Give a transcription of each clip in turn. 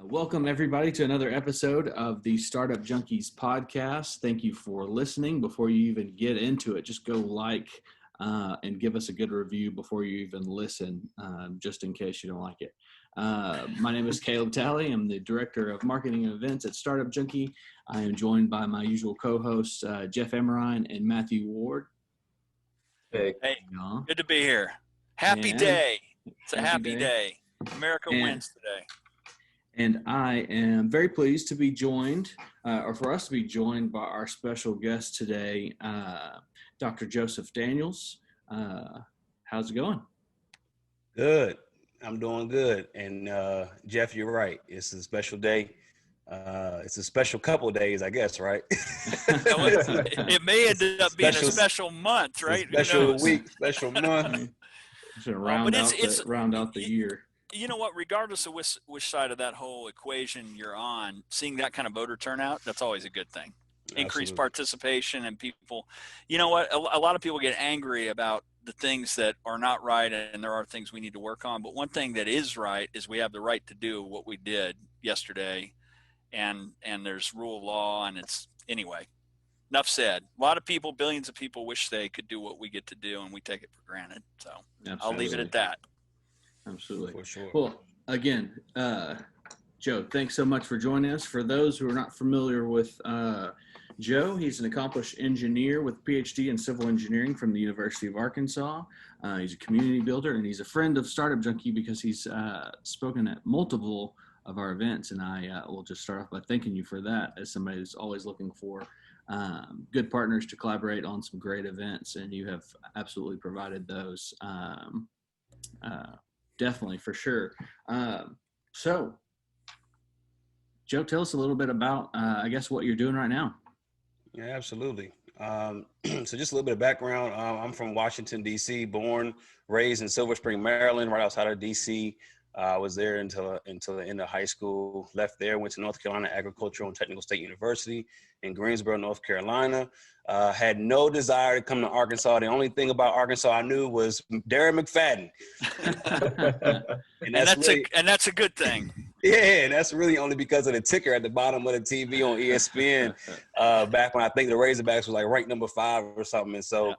Welcome, everybody, to another episode of the Startup Junkies Podcast. Thank you for listening. Before you even get into it, just go and give us a good review before you even listen, just in case you don't like it. My name is Caleb Talley. I'm the Director of Marketing and Events at Startup Junkie. I am joined by my usual co-hosts, Jeff Amerine and Matthew Ward. Hey, good to be here. Happy day. It's a happy day. America wins today. And I am very pleased to be joined, or for us to be joined by our special guest today, Dr. Joseph Daniels. How's it going? Good. I'm doing good. And Jeff, you're right. It's a special day. It's a special couple of days, I guess, right? It may end up being a special month, right? Special week, special month. Round out the year. You know what, regardless of which side of that whole equation you're on, seeing that kind of voter turnout, that's always a good thing. Increased participation and people, you know what, a lot of people get angry about the things that are not right, and there are things we need to work on. But one thing that is right is we have the right to do what we did yesterday, and there's rule of law, and it's, anyway, enough said. A lot of people, billions of people wish they could do what we get to do, and we take it for granted. So absolutely. I'll leave it at that. Absolutely. For sure. Well, again, Joe, thanks so much for joining us. For those who are not familiar with Joe, he's an accomplished engineer with a Ph.D. in civil engineering from the University of Arkansas. He's a community builder, and he's a friend of Startup Junkie because he's spoken at multiple of our events. And I will just start off by thanking you for that, as somebody who's always looking for good partners to collaborate on some great events. And you have absolutely provided those. Definitely, for sure. So, Joe, tell us a little bit about, I guess, what you're doing right now. Yeah, absolutely. So just a little bit of background. I'm from Washington, D.C., born, raised in Silver Spring, Maryland, right outside of D.C. I was there until the end of high school, left there, went to North Carolina Agricultural and Technical State University in Greensboro, North Carolina. Had no desire to come to Arkansas. The only thing about Arkansas I knew was Darren McFadden. and that's a good thing. Yeah, and that's really only because of the ticker at the bottom of the TV on ESPN back when I think the Razorbacks was like ranked number 5 or something. And so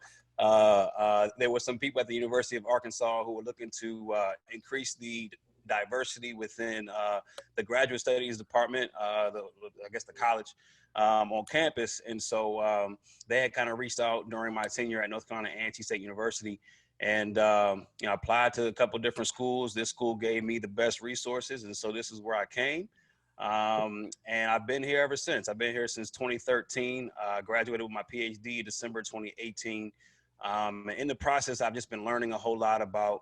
there were some people at the University of Arkansas who were looking to increase the diversity within the graduate studies department, the college on campus. And so they had kind of reached out during my tenure at North Carolina A&T State University, and applied to a couple different schools. This school gave me the best resources, and so this is where I came. And I've been here ever since. I've been here since 2013. Graduated with my Ph.D. December 2018. In the process, I've just been learning a whole lot about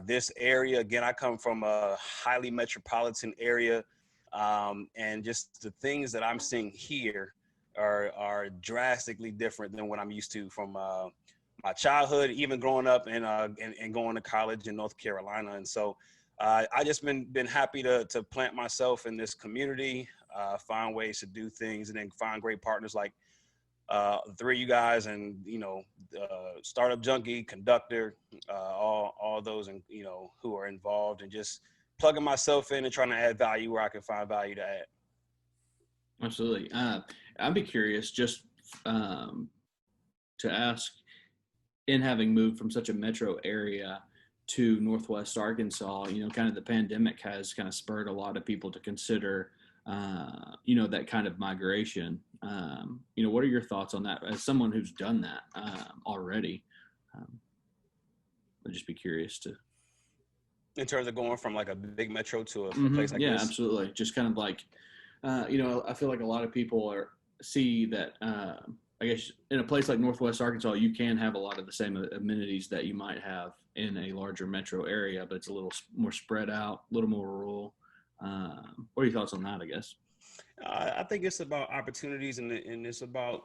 this area. Again, I come from a highly metropolitan area, and just the things that I'm seeing here are drastically different than what I'm used to from my childhood, even growing up and going to college in North Carolina. And so I just been happy to plant myself in this community, find ways to do things, and then find great partners like the three of you guys, and Startup Junkie, Conductor, all those, and who are involved, and just plugging myself in and trying to add value where I can find value to add. Absolutely. I'd be curious just to ask, in having moved from such a metro area to Northwest Arkansas, kind of the pandemic has kind of spurred a lot of people to consider that kind of migration. What are your thoughts on that as someone who's done that already? I'd just be curious to. In terms of going from like a big metro to a place like this? Yeah, absolutely. Just kind of like, I feel like a lot of people see that, I guess in a place like Northwest Arkansas, you can have a lot of the same amenities that you might have in a larger metro area, but it's a little more spread out, a little more rural. What are your thoughts on that, I guess? I think it's about opportunities, and it's about,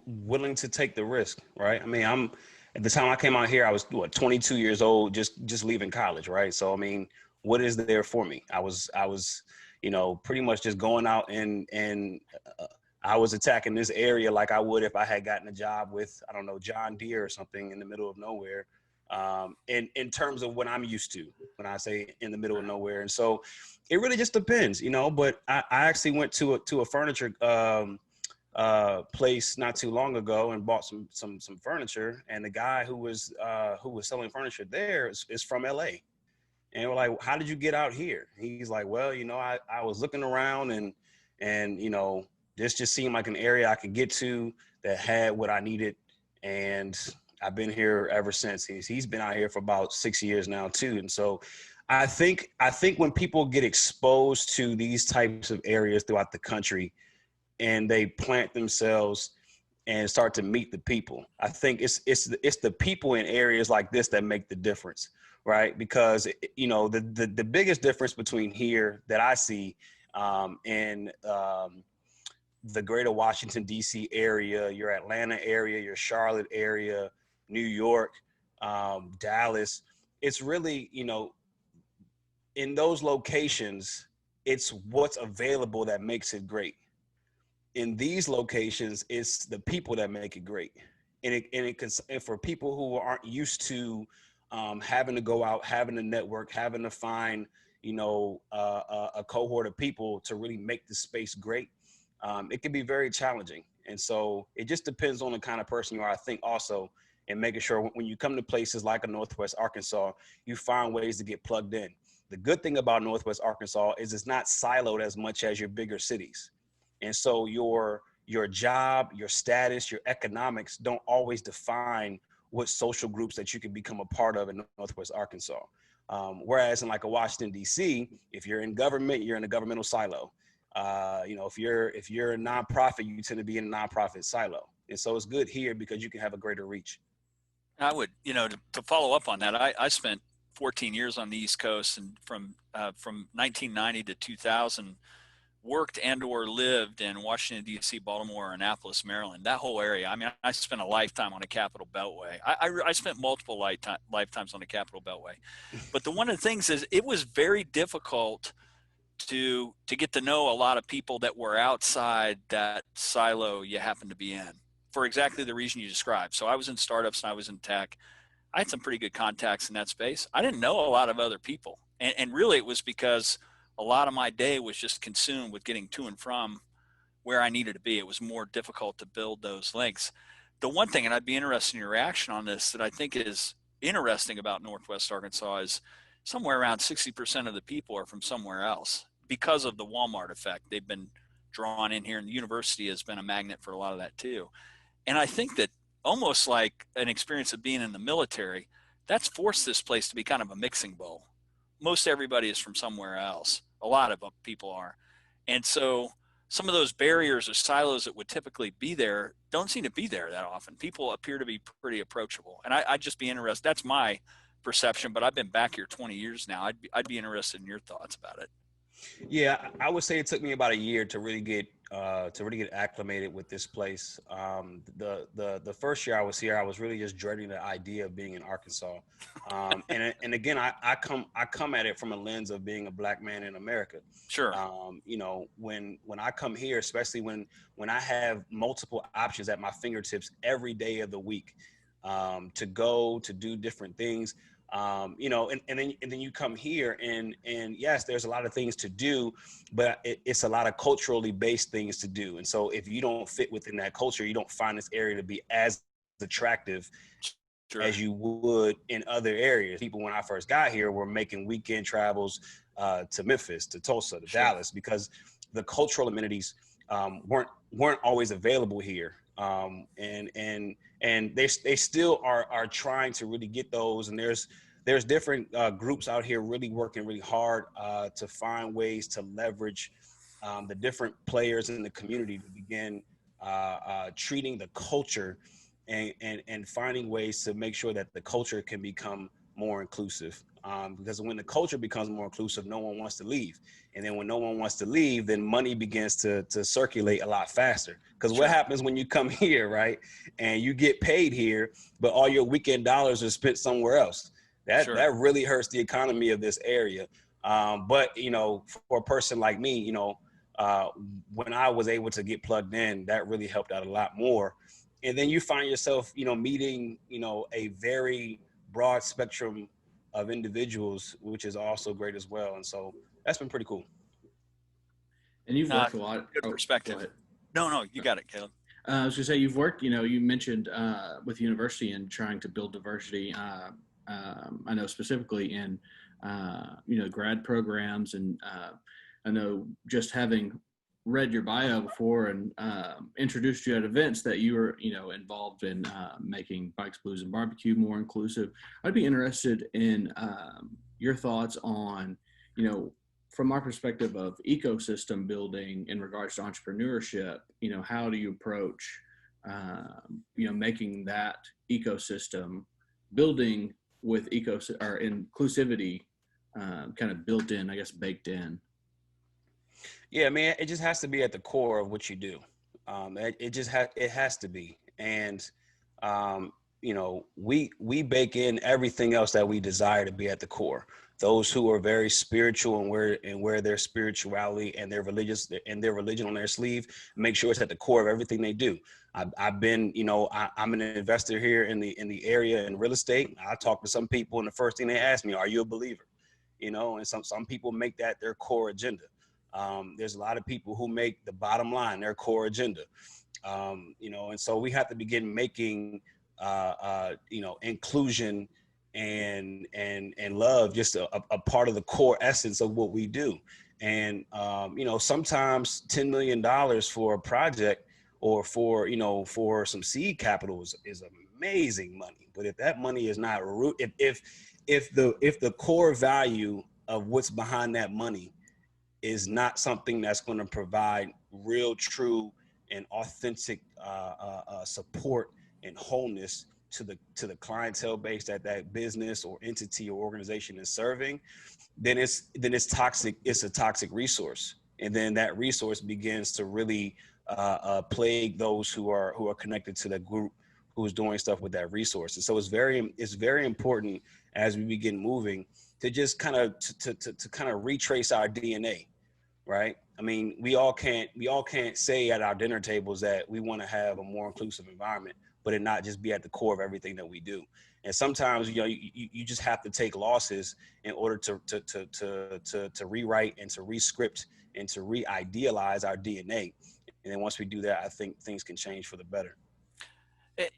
willing to take the risk, right? I mean, at the time I came out here, I was 22 years old, just leaving college, right? So, I mean, what is there for me? I was pretty much just going out and I was attacking this area like I would if I had gotten a job with, I don't know, John Deere or something in the middle of nowhere. in terms of what I'm used to when I say in the middle of nowhere. And so it really just depends, you know, but I actually went to a furniture place not too long ago and bought some furniture, and the guy who was selling furniture there is from LA. And we're like, how did you get out here? He's like, well, you know, I was looking around and, you know, this just seemed like an area I could get to that had what I needed. And I've been here ever since. He's been out here for about 6 years now too. And so I think when people get exposed to these types of areas throughout the country and they plant themselves and start to meet the people, I think it's the people in areas like this that make the difference. Right. Because, you know, the biggest difference between here that I see in the greater Washington, D.C. area, your Atlanta area, your Charlotte area, New York, Dallas, it's really, you know, in those locations, it's what's available that makes it great. In these locations, it's the people that make it great. And for people who aren't used to having to go out, having to network, having to find, you know, a cohort of people to really make the space great, it can be very challenging. And so it just depends on the kind of person you are, I think, also, and making sure when you come to places like a Northwest Arkansas, you find ways to get plugged in. The good thing about Northwest Arkansas is it's not siloed as much as your bigger cities. And so your job, your status, your economics don't always define what social groups that you can become a part of in Northwest Arkansas. Whereas in like a Washington, D.C., if you're in government, you're in a governmental silo. You know, if you're a nonprofit, you tend to be in a nonprofit silo. And so it's good here because you can have a greater reach. I would, you know, to follow up on that, I spent 14 years on the East Coast, and from 1990 to 2000, worked and or lived in Washington, D.C., Baltimore, Annapolis, Maryland, that whole area. I mean, I spent a lifetime on the Capitol Beltway. I spent multiple lifetimes on the Capitol Beltway. But one of the things is it was very difficult to get to know a lot of people that were outside that silo you happen to be in for exactly the reason you described. So I was in startups and I was in tech. I had some pretty good contacts in that space. I didn't know a lot of other people. And really it was because a lot of my day was just consumed with getting to and from where I needed to be. It was more difficult to build those links. The one thing, and I'd be interested in your reaction on this, that I think is interesting about Northwest Arkansas is somewhere around 60% of the people are from somewhere else because of the Walmart effect. They've been drawn in here, and the university has been a magnet for a lot of that too. And I think that almost like an experience of being in the military, that's forced this place to be kind of a mixing bowl. Most everybody is from somewhere else. A lot of people are. And so some of those barriers or silos that would typically be there don't seem to be there that often. People appear to be pretty approachable. And I'd just be interested. That's my perception, but I've been back here 20 years now. I'd be interested in your thoughts about it. Yeah, I would say it took me about a year to really get acclimated with this place. The first year I was here, I was really just dreading the idea of being in Arkansas. And again, I come at it from a lens of being a Black man in America. Sure. You know, when I come here, especially when I have multiple options at my fingertips every day of the week, to go to do different things. You know, and then you come here and yes, there's a lot of things to do, but it's a lot of culturally based things to do. And so if you don't fit within that culture, you don't find this area to be as attractive Sure. as you would in other areas. People, when I first got here, were making weekend travels to Memphis, to Tulsa, to Sure. Dallas, because the cultural amenities weren't always available here. And they still are trying to really get those. And there's different groups out here really working really hard to find ways to leverage the different players in the community to begin treating the culture and finding ways to make sure that the culture can become more inclusive. Because when the culture becomes more inclusive, no one wants to leave. And then when no one wants to leave, then money begins to circulate a lot faster. Because Sure. what happens when you come here, right? And you get paid here, but all your weekend dollars are spent somewhere else. That really hurts the economy of this area. But, you know, for a person like me, you know, when I was able to get plugged in, that really helped out a lot more. And then you find yourself, you know, meeting, you know, a very broad spectrum of individuals, which is also great as well. And so that's been pretty cool. And you've worked a lot. Good perspective. No, you got it, Caleb. I was gonna say you've worked. You mentioned with university and trying to build diversity. I know specifically in grad programs, and I know just having read your bio before and introduced you at events that you were involved in making Bikes, Blues, and Barbecue more inclusive. I'd be interested in your thoughts on from our perspective of ecosystem building in regards to entrepreneurship. How do you approach making that ecosystem building with inclusivity kind of built in, I guess, baked in? Yeah, I mean, it just has to be at the core of what you do. It has to be. And, we bake in everything else that we desire to be at the core. Those who are very spiritual and wear their spirituality and their religion on their sleeve, make sure it's at the core of everything they do. I've been, I'm an investor here in the area in real estate. I talk to some people and the first thing they ask me, are you a believer? And some people make that their core agenda. There's a lot of people who make the bottom line their core agenda. And so we have to begin making, inclusion and love just a part of the core essence of what we do. And, sometimes $10 million for a project or for some seed capital is amazing money. But if that money is not if the core value of what's behind that money is not something that's going to provide real, true, and authentic support and wholeness to the clientele base that business or entity or organization is serving, then it's toxic. It's a toxic resource, and then that resource begins to really plague those who are connected to the group who's doing stuff with that resource. And so it's very important as we begin moving to just kind of to kind of retrace our DNA, right? I mean, we all can't say at our dinner tables that we want to have a more inclusive environment, but it not just be at the core of everything that we do. And sometimes, you just have to take losses in order to rewrite and to rescript and to re-idealize our DNA. And then once we do that, I think things can change for the better. I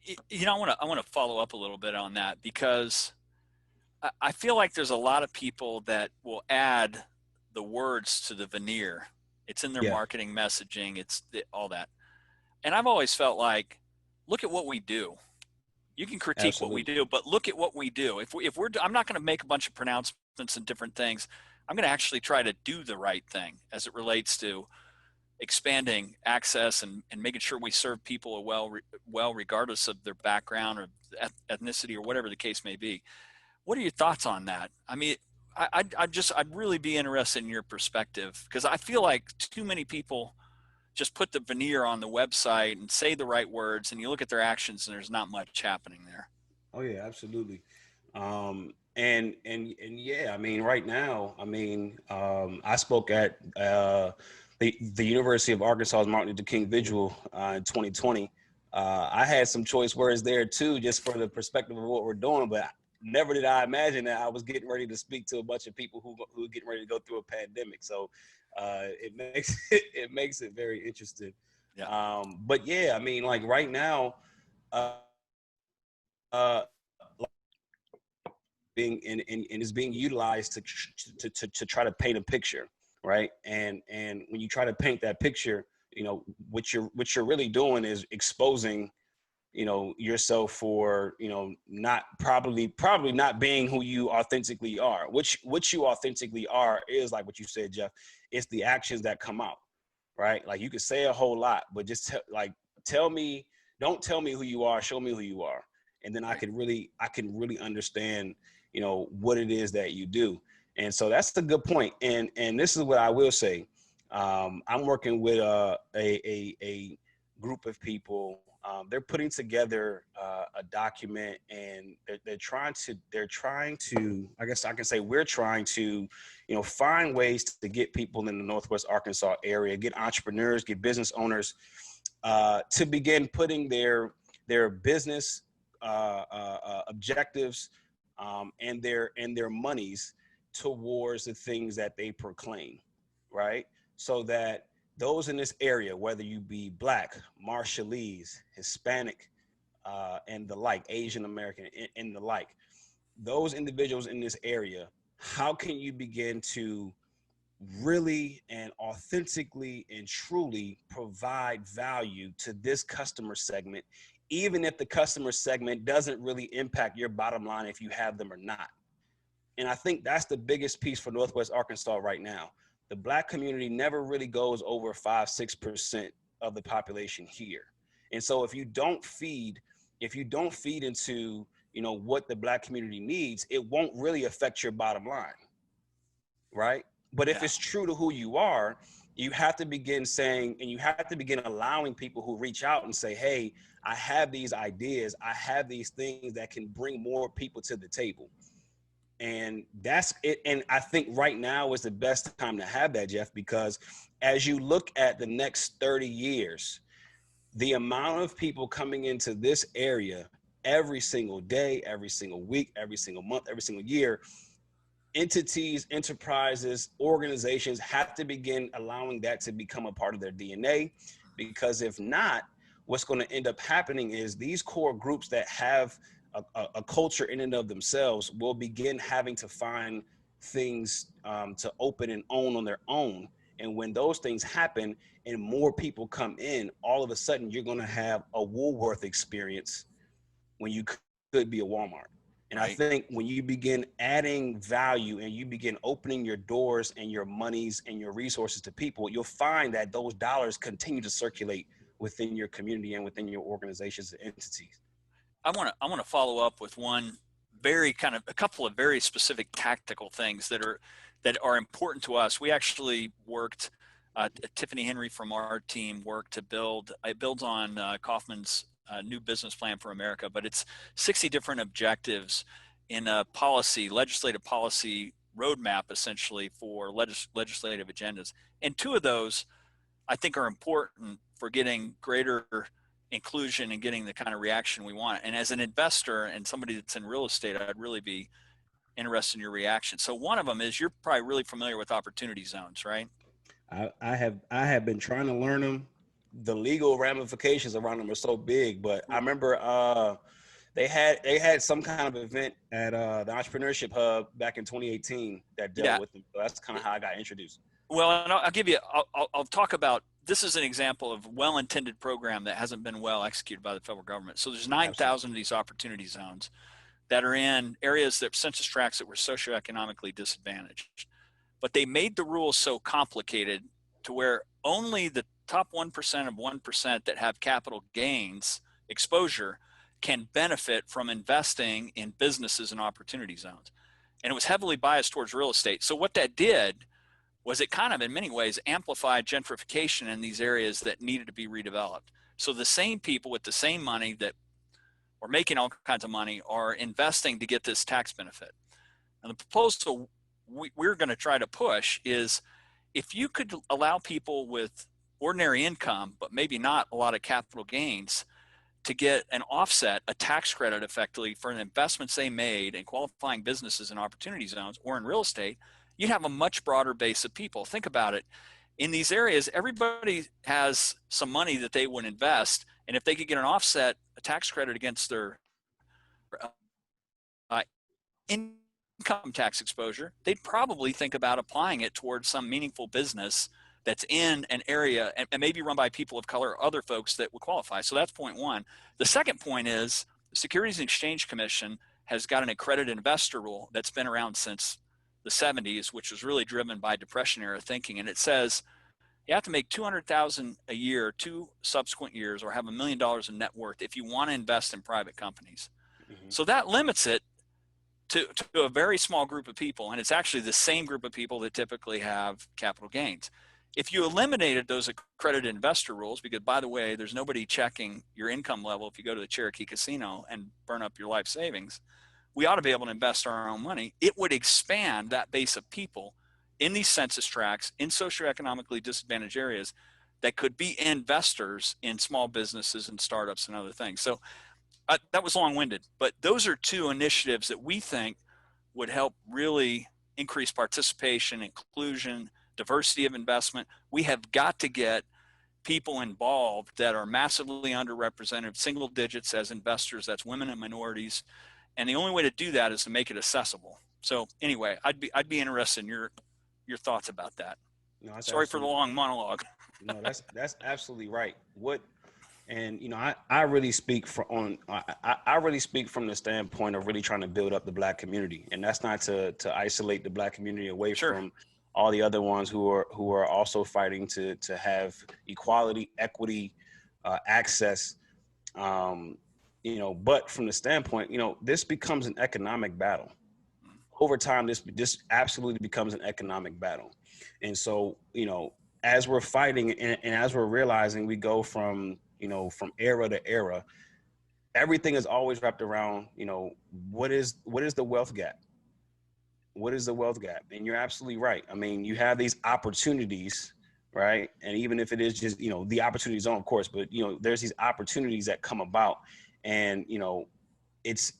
want to follow up a little bit on that, because I feel like there's a lot of people that will add the words to the veneer. It's in their marketing messaging. It's all that. And I've always felt like, look at what we do. You can critique what we do, but look at what we do. I'm not going to make a bunch of pronouncements and different things. I'm going to actually try to do the right thing as it relates to expanding access and making sure we serve people well, regardless of their background or ethnicity or whatever the case may be. What are your thoughts on that? I mean, I'd really be interested in your perspective, because I feel like too many people just put the veneer on the website and say the right words, and you look at their actions and there's not much happening there. Oh yeah, absolutely. And yeah, I mean, right now, I spoke at the University of Arkansas's Martin Luther King Vigil in 2020. I had some choice words there too, just for the perspective of what we're doing, but never did I imagine that I was getting ready to speak to a bunch of people who are getting ready to go through a pandemic. So it makes it very interesting. Yeah. But yeah, I mean, like right now, being and is being utilized to try to paint a picture, right? And when you try to paint that picture, what you're really doing is exposing yourself for, not probably not being who you authentically are. What you authentically are is, like what you said, Jeff, it's the actions that come out, right? Like you could say a whole lot, but just don't tell me who you are, show me who you are. And then I can really understand, what it is that you do. And so that's a good point. And this is what I will say. I'm working with a group of people. They're putting together a document, and they're trying to, I guess I can say we're trying to, find ways to get people in the Northwest Arkansas area, get entrepreneurs, get business owners to begin putting their business objectives and their monies towards the things that they proclaim, right? So that those in this area, whether you be Black, Marshallese, Hispanic, and the like, Asian American, and the like, those individuals in this area, how can you begin to really and authentically and truly provide value to this customer segment, even if the customer segment doesn't really impact your bottom line if you have them or not? And I think that's the biggest piece for Northwest Arkansas right now. The Black community never really goes over 5-6% of the population here. And so if you don't feed into, you know, what the Black community needs, it won't really affect your bottom line, right? But if it's true to who you are, you have to begin saying, and you have to begin allowing people who reach out and say, hey, I have these ideas, I have these things that can bring more people to the table. And that's it. And I think right now is the best time to have that, Jeff, because as you look at the next 30 years, the amount of people coming into this area every single day, every single week, every single month, every single year, entities, enterprises, organizations have to begin allowing that to become a part of their DNA. Because if not, what's going to end up happening is these core groups that have a culture in and of themselves will begin having to find things to open and own on their own. And when those things happen and more people come in, all of a sudden you're going to have a Woolworth experience when you could be a Walmart. And right. I think when you begin adding value and you begin opening your doors and your monies and your resources to people, you'll find that those dollars continue to circulate within your community and within your organizations and entities. I want to follow up with a couple of very specific tactical things that are important to us. We actually worked, Tiffany Henry from our team worked to build, it builds on Kaufman's new business plan for America, but it's 60 different objectives in a legislative policy roadmap, essentially, for legislative agendas. And two of those I think are important for getting greater inclusion and getting the kind of reaction we want. And as an investor and somebody that's in real estate, I'd really be interested in your reaction. So one of them is, you're probably really familiar with opportunity zones, right? I have been trying to learn them. The legal ramifications around them are so big, but I remember they had some kind of event at the Entrepreneurship Hub back in 2018 that dealt with them. So that's kind of how I got introduced. Well, and I'll talk about, this is an example of well-intended program that hasn't been well executed by the federal government. So there's 9,000 of these opportunity zones that are in areas that census tracts that were socioeconomically disadvantaged. But they made the rules so complicated to where only the top 1% of 1% that have capital gains exposure can benefit from investing in businesses and opportunity zones. And it was heavily biased towards real estate. So what that did was it kind of, in many ways, amplified gentrification in these areas that needed to be redeveloped. So the same people with the same money that are making all kinds of money are investing to get this tax benefit. And the proposal we're going to try to push is, if you could allow people with ordinary income, but maybe not a lot of capital gains, to get an offset, a tax credit effectively for the investments they made in qualifying businesses in opportunity zones or in real estate, you'd have a much broader base of people. Think about it. In these areas, everybody has some money that they would invest, and if they could get an offset, a tax credit against their income tax exposure, they'd probably think about applying it towards some meaningful business that's in an area and maybe run by people of color or other folks that would qualify. So that's point one. The second point is, the Securities and Exchange Commission has got an accredited investor rule that's been around since the 70s, which was really driven by Depression era thinking. And it says you have to make $200,000 a year, 2 subsequent years, or have $1 million in net worth if you want to invest in private companies. Mm-hmm. So that limits it to a very small group of people. And it's actually the same group of people that typically have capital gains. If you eliminated those accredited investor rules, because, by the way, there's nobody checking your income level if you go to the Cherokee Casino and burn up your life savings, we ought to be able to invest our own money. It would expand that base of people in these census tracts in socioeconomically disadvantaged areas that could be investors in small businesses and startups and other things. So that was long-winded, but those are two initiatives that we think would help really increase participation, inclusion, diversity of investment. We have got to get people involved that are massively underrepresented, single digits as investors, that's women and minorities. And the only way to do that is to make it accessible. So anyway, I'd be interested in your thoughts about that. No, sorry for the long monologue. No, that's absolutely right. And I really speak I really speak from the standpoint of really trying to build up the Black community, and that's not to isolate the Black community away Sure. from all the other ones who are also fighting to have equality, equity, access. But from the standpoint, this becomes an economic battle. Over time, this absolutely becomes an economic battle, and so as we're fighting and as we're realizing, we go from era to era, everything is always wrapped around, what is the wealth gap? What is the wealth gap? And you're absolutely right. I mean, you have these opportunities, right? And even if it is just, the opportunity zone, of course, but there's these opportunities that come about, and it's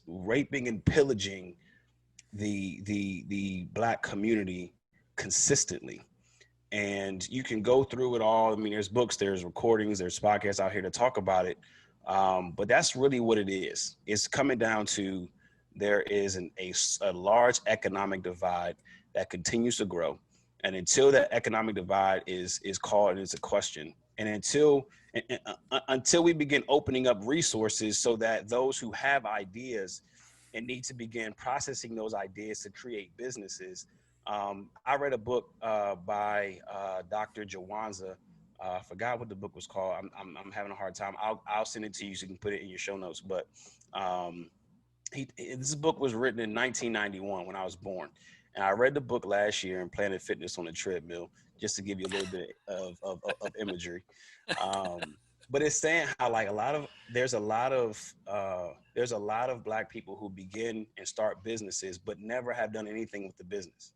raping and pillaging the Black community consistently. And you can go through it all. I mean, there's books, there's recordings, there's podcasts out here to talk about it. But that's really what it is. It's coming down to there is a large economic divide that continues to grow. And until that economic divide is called and it's a question, and until we begin opening up resources so that those who have ideas and need to begin processing those ideas to create businesses. I read a book by Dr. Jawanza. I forgot what the book was called. I'm having a hard time. I'll send it to you so you can put it in your show notes. But this book was written in 1991 when I was born. And I read the book last year in Planet Fitness on the treadmill, just to give you a little bit of imagery. But it's saying how there's a lot of Black people who begin and start businesses, but never have done anything with the business.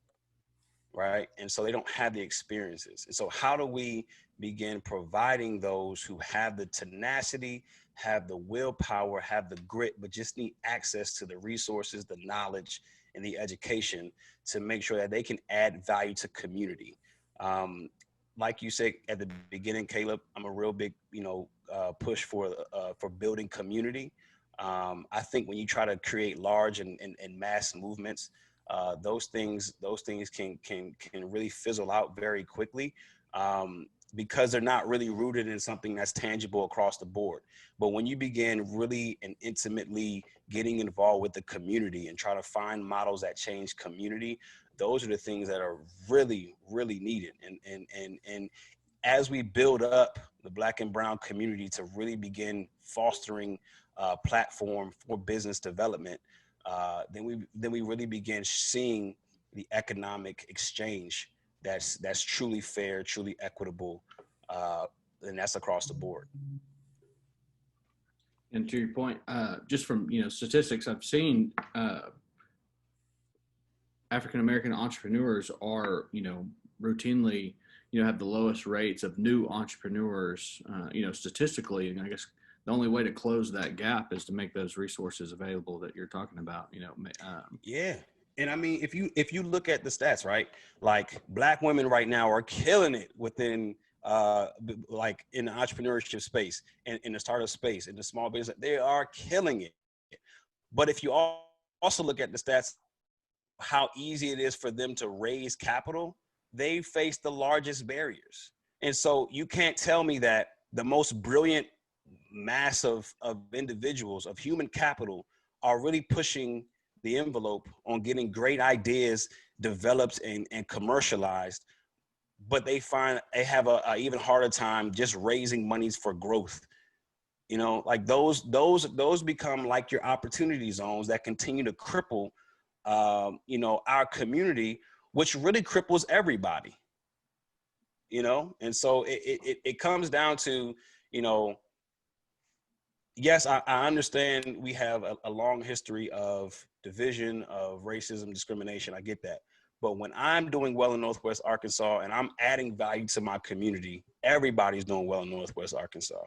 Right. And so they don't have the experiences. And so how do we begin providing those who have the tenacity, have the willpower, have the grit, but just need access to the resources, the knowledge, and the education to make sure that they can add value to community? Like you said at the beginning, Caleb, I'm a real big, push for building community. I think when you try to create large and mass movements, those things can really fizzle out very quickly, because they're not really rooted in something that's tangible across the board. But when you begin really and intimately getting involved with the community and try to find models that change community, those are the things that are really, really needed. And as we build up the Black and Brown community to really begin fostering a platform for business development, then we really begin seeing the economic exchange that's truly fair, truly equitable, and that's across the board. And to your point, just from statistics I've seen, African-American entrepreneurs are routinely have the lowest rates of new entrepreneurs, statistically. And I guess the only way to close that gap is to make those resources available that you're talking about. Yeah. And I mean, if you look at the stats, right, like Black women right now are killing it within like in the entrepreneurship space and in the startup space, in the small business, they are killing it. But if you also look at the stats, how easy it is for them to raise capital, they face the largest barriers. And so you can't tell me that the most brilliant mass of individuals, of human capital, are really pushing the envelope on getting great ideas developed and commercialized, but they find they have a even harder time just raising monies for growth. Like those become like your opportunity zones that continue to cripple our community, which really cripples everybody. And so it comes down to, yes, I understand we have a long history of division, of racism, discrimination. I get that. But when I'm doing well in Northwest Arkansas and I'm adding value to my community, everybody's doing well in Northwest Arkansas.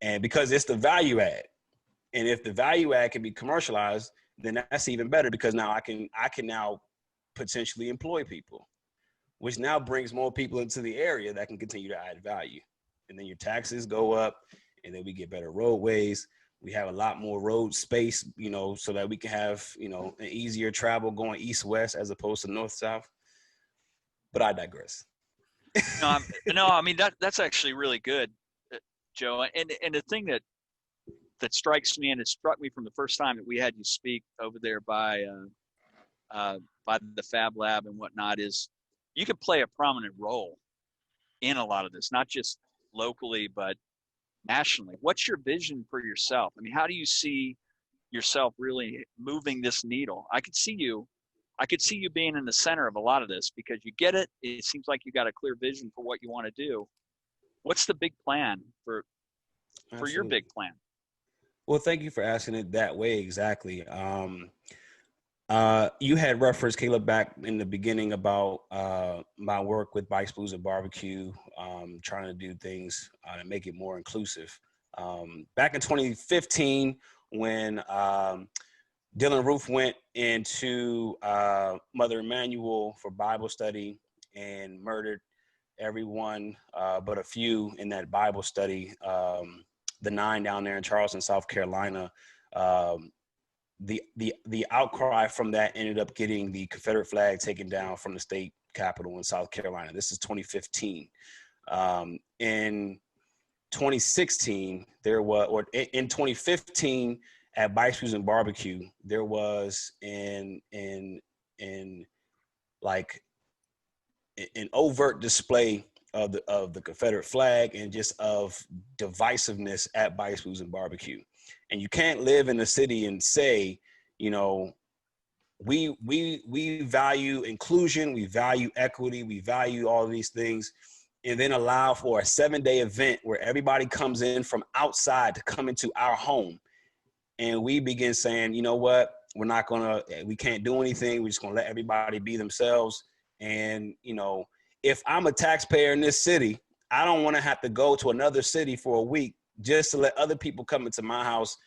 And because it's the value add. And if the value add can be commercialized, then that's even better, because now I can now potentially employ people, which now brings more people into the area that can continue to add value. And then your taxes go up, and then we get better roadways. We have a lot more road space, you know, so that we can have, you know, an easier travel going east-west as opposed to north-south. But I digress. No, I mean, that's actually really good, Joe. And the thing that strikes me, and it struck me from the first time that we had you speak over there by the Fab Lab and whatnot, is you could play a prominent role in a lot of this, not just locally, but nationally. What's your vision for yourself? I mean, how do you see yourself really moving this needle? I could see you being in the center of a lot of this, because you get it. It seems like you got a clear vision for what you want to do. What's the big plan for your big plan? Well, thank you for asking it that way. Exactly. You had referenced, Caleb, back in the beginning about my work with Bikes, Blues, and Barbecue, trying to do things to make it more inclusive. Back in 2015, when Dylan Roof went into Mother Emanuel for Bible study and murdered everyone but a few in that Bible study, the 9 down there in Charleston, South Carolina. The outcry from that ended up getting the Confederate flag taken down from the state capitol in South Carolina. This is 2015. In 2016, in 2015 at Bikes, Blues, and Barbecue, there was an overt display of the Confederate flag and just of divisiveness at Bikes, Blues, and Barbecue. And you can't live in a city and say, you know, we value inclusion, we value equity, we value all of these things, and then allow for a 7-day event where everybody comes in from outside to come into our home. And we begin saying, you know what, we can't do anything. We're just going to let everybody be themselves. And, you know, if I'm a taxpayer in this city, I don't want to have to go to another city for a week just to let other people come into my house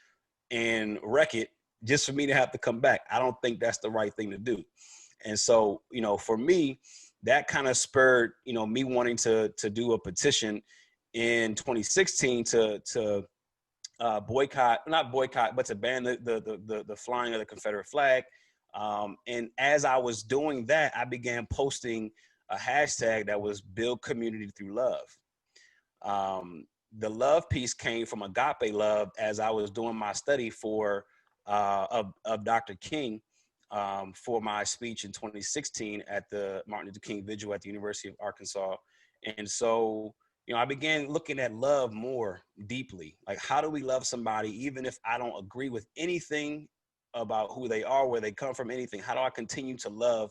and wreck it just for me to have to come back. I don't think that's the right thing to do. And so, you know, for me, that kind of spurred, you know, me wanting to do a petition in 2016 to not boycott, but to ban the flying of the Confederate flag. And as I was doing that, I began posting a hashtag that was build community through love. The love piece came from AGAPE LOVE as I was doing my study of Dr. King for my speech in 2016 at the Martin Luther King Vigil at the University of Arkansas. And so, you know, I began looking at love more deeply. Like, how do we love somebody even if I don't agree with anything about who they are, where they come from, anything? How do I continue to love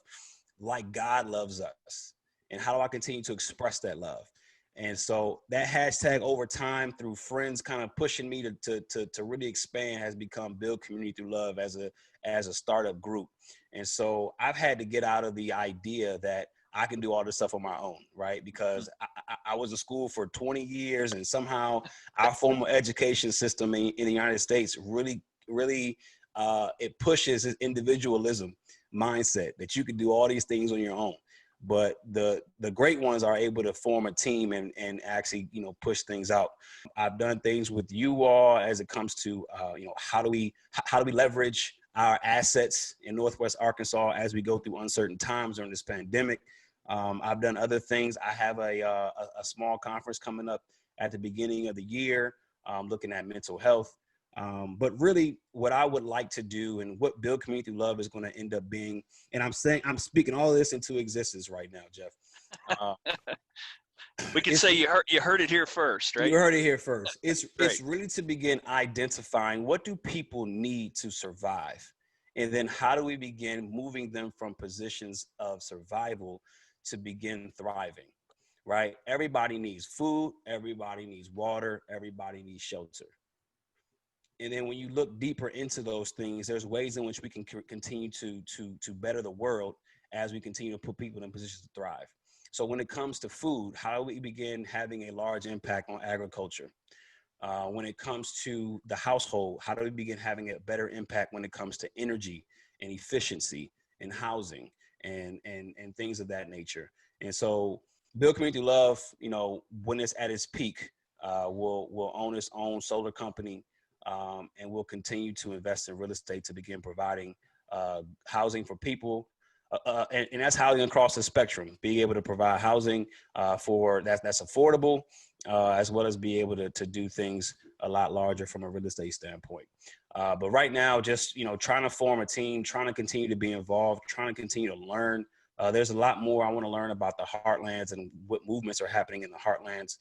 like God loves us? And how do I continue to express that love? And so that hashtag over time, through friends kind of pushing me to really expand, has become Build Community Through Love as a startup group. And so I've had to get out of the idea that I can do all this stuff on my own, right? Because I was in school for 20 years, and somehow our formal education system in the United States really it pushes this individualism mindset that you can do all these things on your own. But the great ones are able to form a team and actually, you know, push things out. I've done things with you all as it comes to, you know, how do we leverage our assets in Northwest Arkansas as we go through uncertain times during this pandemic. I've done other things. I have a small conference coming up at the beginning of the year, looking at mental health. But really what I would like to do and what Build Community Through Love is going to end up being, and I'm speaking all of this into existence right now, Jeff. We can say you heard it here first, right? You heard it here first. It's really to begin identifying what do people need to survive, and then how do we begin moving them from positions of survival to begin thriving, right? Everybody needs food, everybody needs water, everybody needs shelter. And then when you look deeper into those things, there's ways in which we can continue to better the world as we continue to put people in positions to thrive. So when it comes to food, how do we begin having a large impact on agriculture? When it comes to the household, how do we begin having a better impact when it comes to energy and efficiency and housing and things of that nature? And so Build Community Love, you know, when it's at its peak, will own its own solar company, and we'll continue to invest in real estate to begin providing housing for people. And that's housing across the spectrum, being able to provide housing for that's affordable, as well as be able to do things a lot larger from a real estate standpoint. But right now, just, you know, trying to form a team, trying to continue to be involved, trying to continue to learn. There's a lot more I want to learn about the heartlands and what movements are happening in the heartlands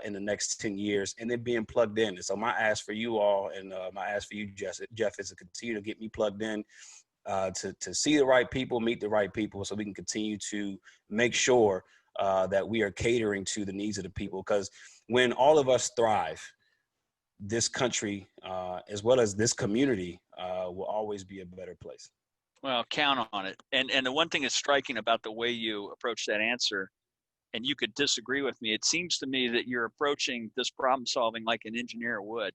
in the next 10 years, and then being plugged in. And so my ask for you all, and my ask for you, Jeff, is to continue to get me plugged in, to see the right people, meet the right people, so we can continue to make sure that we are catering to the needs of the people. Because when all of us thrive, this country, as well as this community, will always be a better place. Well, count on it. And the one thing that's striking about the way you approach that answer, and you could disagree with me, it seems to me that you're approaching this problem solving like an engineer would.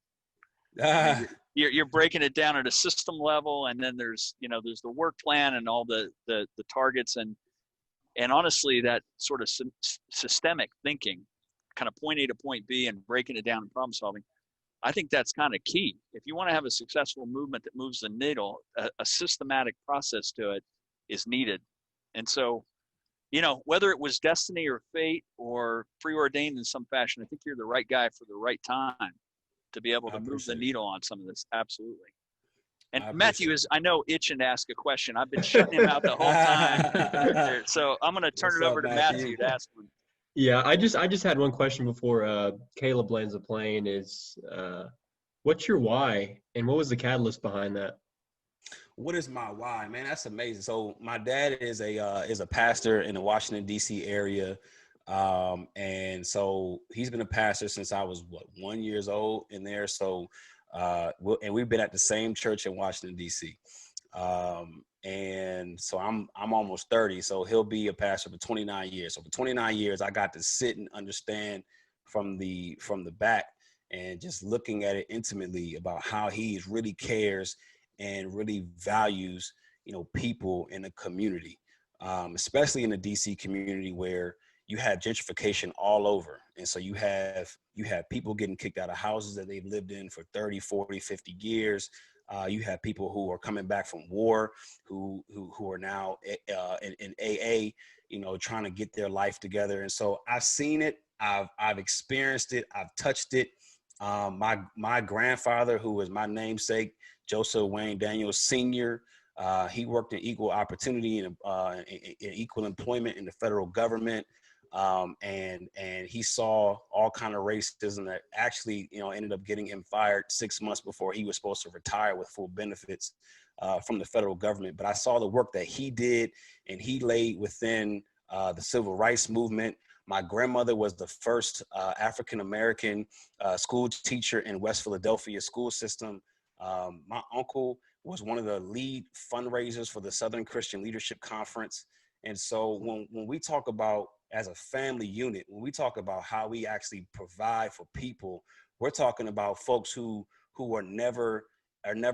You're breaking it down at a system level, and then there's the work plan and all the targets, and honestly, that sort of systemic thinking, kind of point A to point B and breaking it down and problem solving, I think that's kind of key. If you want to have a successful movement that moves the needle, a systematic process to it is needed. And so, you know, whether it was destiny or fate or preordained in some fashion, I think you're the right guy for the right time to be able to move the needle on some of this. Absolutely. And Matthew is, I know, itching to ask a question. I've been shutting him out the whole time. So I'm going to turn it over to Matthew to ask one. Yeah, I just had one question before Caleb lands the plane. Is what's your why, and what was the catalyst behind that? What is my why, man? That's amazing. So my dad is a pastor in the Washington, D.C. area. And so he's been a pastor since I was 1 year old in there. So, and we've been at the same church in Washington, D.C. And so I'm almost 30. So he'll be a pastor for 29 years. So for 29 years, I got to sit and understand from the back and just looking at it intimately about how he really cares and really values, you know, people in the community, especially in the DC community where you have gentrification all over. And so you have people getting kicked out of houses that they've lived in for 30, 40, 50 years. You have people who are coming back from war, who are now in AA, you know, trying to get their life together. And so I've seen it, I've experienced it, I've touched it. My grandfather, who was my namesake, Joseph Wayne Daniels Sr., he worked in equal opportunity and in equal employment in the federal government. And he saw all kind of racism that actually, you know, ended up getting him fired 6 months before he was supposed to retire with full benefits from the federal government. But I saw the work that he did, and he laid within the civil rights movement. My grandmother was the first African-American school teacher in West Philadelphia school system. My uncle was one of the lead fundraisers for the Southern Christian Leadership Conference. And so when we talk about, as a family unit, when we talk about how we actually provide for people, we're talking about folks who are never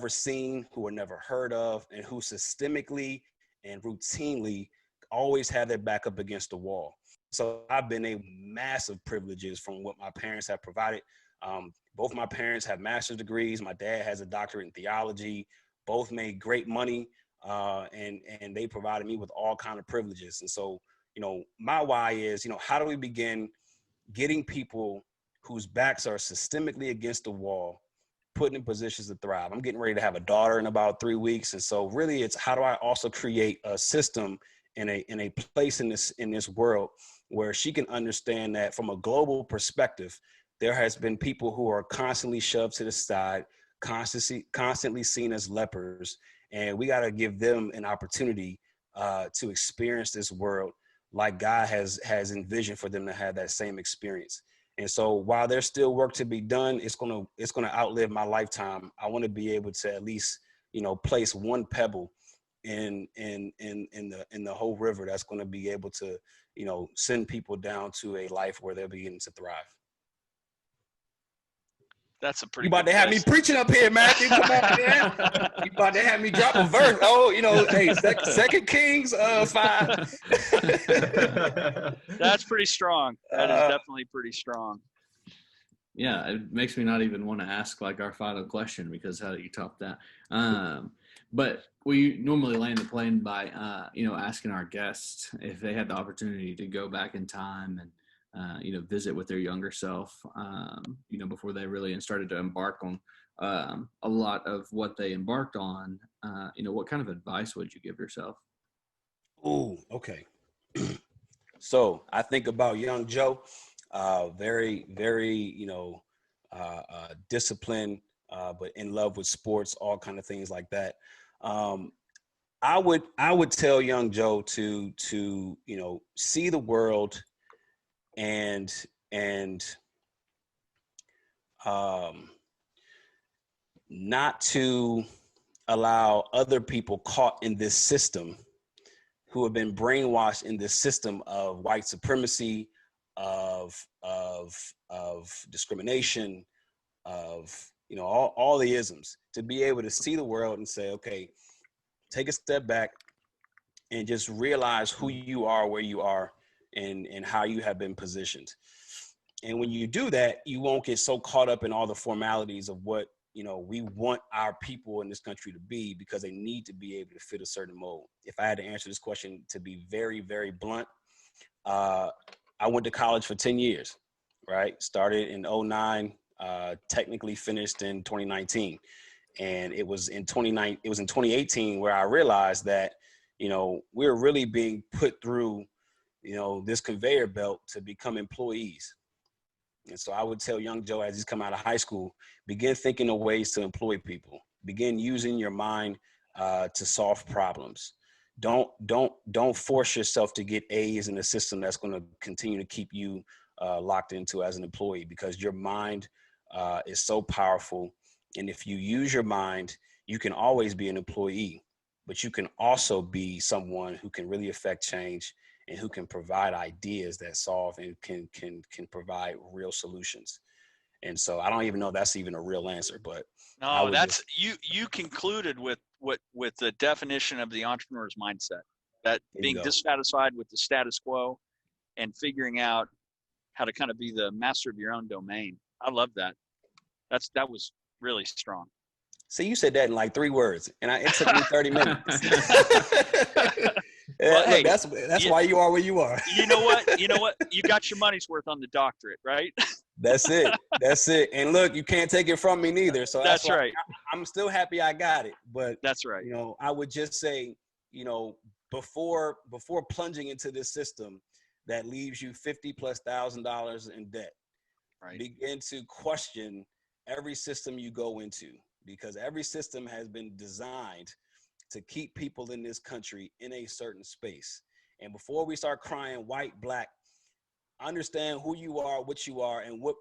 seen, who are never heard of, and who systemically and routinely always have their back up against the wall. So I've been a massive privileges from what my parents have provided. Both my parents have master's degrees. My dad has a doctorate in theology. Both made great money, and they provided me with all kinds of privileges. And so, you know, my why is, you know, how do we begin getting people whose backs are systemically against the wall, put in positions to thrive? I'm getting ready to have a daughter in about 3 weeks. And so really it's how do I also create a system in a place in this world where she can understand that from a global perspective, there has been people who are constantly shoved to the side, constantly seen as lepers. And we got to give them an opportunity to experience this world like God has envisioned for them to have that same experience. And so while there's still work to be done, it's gonna outlive my lifetime. I want to be able to at least, you know, place one pebble in the whole river that's going to be able to, you know, send people down to a life where they're beginning to thrive. That's a pretty. You about to have me preaching up here, Matthew? Come on, man. You about to have me drop a verse? Oh, hey, Second Kings 5. That's pretty strong. That is definitely pretty strong. Yeah, it makes me not even want to ask like our final question, because how do you top that? But we normally land the plane by asking our guests if they had the opportunity to go back in time and visit with their younger self, before they really started to embark on a lot of what they embarked on. What kind of advice would you give yourself? Ooh, okay. So I think about young Joe, very, very, disciplined, but in love with sports, all kind of things like that. I would tell young Joe to see the world and not to allow other people caught in this system who have been brainwashed in this system of white supremacy, of discrimination, of all the isms, to be able to see the world and say, okay, take a step back and just realize who you are, where you are, and how you have been positioned. And when you do that, you won't get so caught up in all the formalities of what we want our people in this country to be, because they need to be able to fit a certain mold. If I had to answer this question to be very, very blunt, I went to college for 10 years, right? Started in 2009, technically finished in 2019. And it was in 2018 where I realized that, we're really being put through, this conveyor belt to become employees. And so I would tell young Joe, as he's come out of high school, begin thinking of ways to employ people. Begin using your mind to solve problems. Don't force yourself to get A's in a system that's going to continue to keep you locked into as an employee, because your mind is so powerful. And if you use your mind, you can always be an employee, but you can also be someone who can really affect change and who can provide ideas that solve and can provide real solutions. And so I don't even know if that's even a real answer, but no, that's you concluded with the definition of the entrepreneur's mindset, that being dissatisfied with the status quo and figuring out how to kind of be the master of your own domain. I love that. That was really strong. See, you said that in like 3 words, and it took me 30 minutes. Well, hey, that's why you are where you are. You know what? You got your money's worth on the doctorate, right? That's it. And look, you can't take it from me neither. So that's right. I'm still happy I got it. But that's right. I would just say, before plunging into this system that leaves you $50,000+ in debt, right, begin to question every system you go into, because every system has been designed to keep people in this country in a certain space. And before we start crying white, black, understand who you are, what you are, and what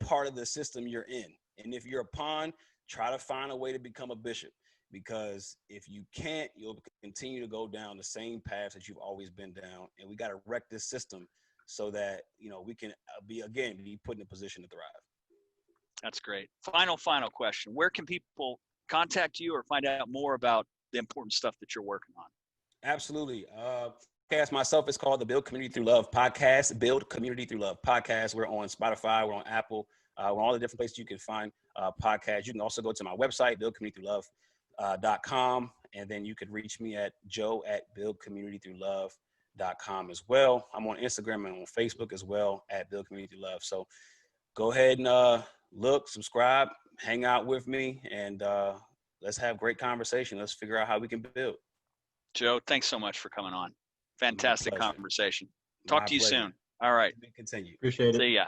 part of the system you're in. And if you're a pawn, try to find a way to become a bishop, because if you can't, you'll continue to go down the same path that you've always been down. And we got to wreck this system so that, we can be put in a position to thrive. That's great. Final question. Where can people contact you or find out more about the important stuff that you're working on? Absolutely. Podcast myself is called the Build Community Through Love Podcast. Build Community Through Love Podcast. We're on Spotify. We're on Apple. We're on all the different places you can find podcasts. You can also go to my website, buildcommunitythroughlove.com, and then you could reach me at joe@buildcommunitythroughlove.com as well. I'm on Instagram and on Facebook as well at Build Community Through Love. So go ahead and look, subscribe, hang out with me, and let's have great conversation. Let's figure out how we can build. Joe, thanks so much for coming on. Fantastic conversation. Talk to you soon. All right. Continue. Appreciate it. See ya.